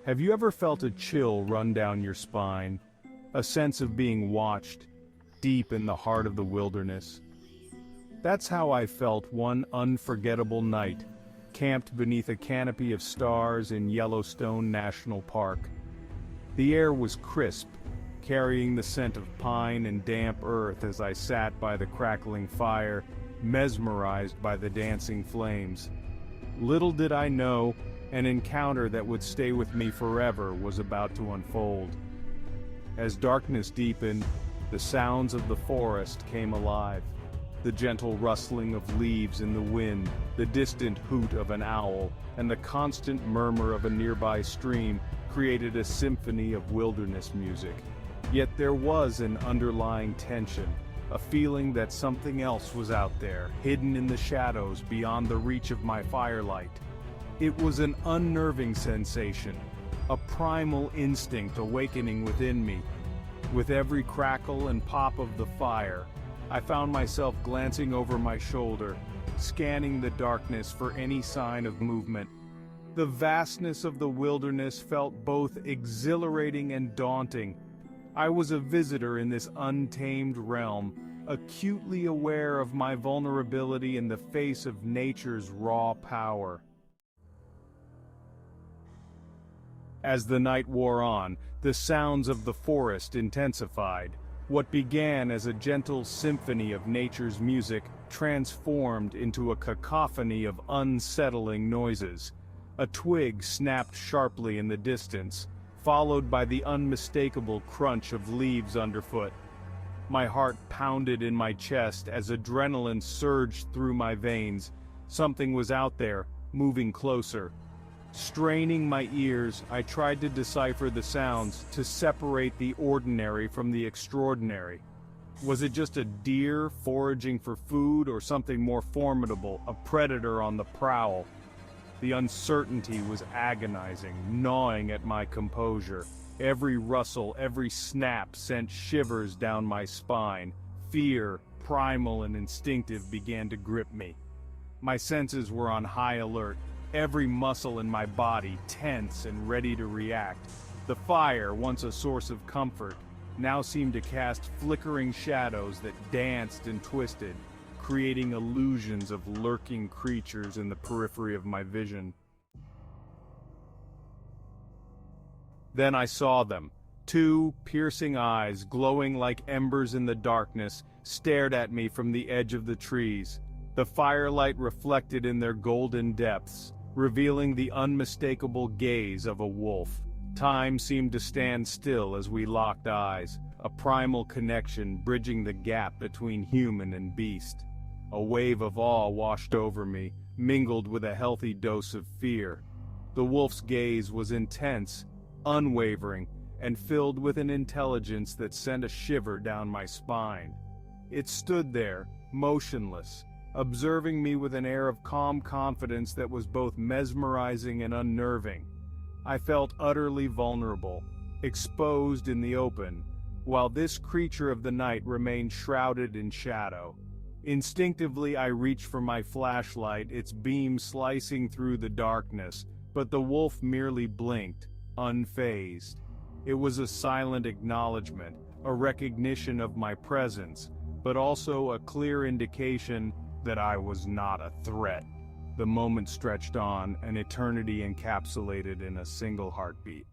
Have you ever felt a chill run down your spine? A sense of being watched, deep in the heart of the wilderness? That's how I felt one unforgettable night, camped beneath a canopy of stars in Yellowstone National Park. The air was crisp, carrying the scent of pine and damp earth as I sat by the crackling fire, mesmerized by the dancing flames. Little did I know, an encounter that would stay with me forever was about to unfold. As darkness deepened, the sounds of the forest came alive. The gentle rustling of leaves in the wind, the distant hoot of an owl, and the constant murmur of a nearby stream created a symphony of wilderness music. Yet there was an underlying tension, a feeling that something else was out there, hidden in the shadows beyond the reach of my firelight. It was an unnerving sensation, a primal instinct awakening within me. With every crackle and pop of the fire, I found myself glancing over my shoulder, scanning the darkness for any sign of movement. The vastness of the wilderness felt both exhilarating and daunting. I was a visitor in this untamed realm, acutely aware of my vulnerability in the face of nature's raw power. As the night wore on, the sounds of the forest intensified. What began as a gentle symphony of nature's music transformed into a cacophony of unsettling noises. A twig snapped sharply in the distance, followed by the unmistakable crunch of leaves underfoot. My heart pounded in my chest as adrenaline surged through my veins. Something was out there, moving closer. Straining my ears, I tried to decipher the sounds, to separate the ordinary from the extraordinary. Was it just a deer foraging for food, or something more formidable, a predator on the prowl? The uncertainty was agonizing, gnawing at my composure. Every rustle, every snap sent shivers down my spine. Fear, primal and instinctive, began to grip me. My senses were on high alert. Every muscle in my body tense and ready to react. The fire, once a source of comfort, now seemed to cast flickering shadows that danced and twisted, creating illusions of lurking creatures in the periphery of my vision. Then I saw them. Two piercing eyes, glowing like embers in the darkness, stared at me from the edge of the trees. The firelight reflected in their golden depths, revealing the unmistakable gaze of a wolf. Time seemed to stand still as we locked eyes, a primal connection bridging the gap between human and beast. A wave of awe washed over me, mingled with a healthy dose of fear. The wolf's gaze was intense, unwavering, and filled with an intelligence that sent a shiver down my spine. It stood there, motionless, observing me with an air of calm confidence that was both mesmerizing and unnerving. I felt utterly vulnerable, exposed in the open, while this creature of the night remained shrouded in shadow. Instinctively I reached for my flashlight, its beam slicing through the darkness, but the wolf merely blinked, unfazed. It was a silent acknowledgement, a recognition of my presence, but also a clear indication that I was not a threat. The moment stretched on, an eternity encapsulated in a single heartbeat.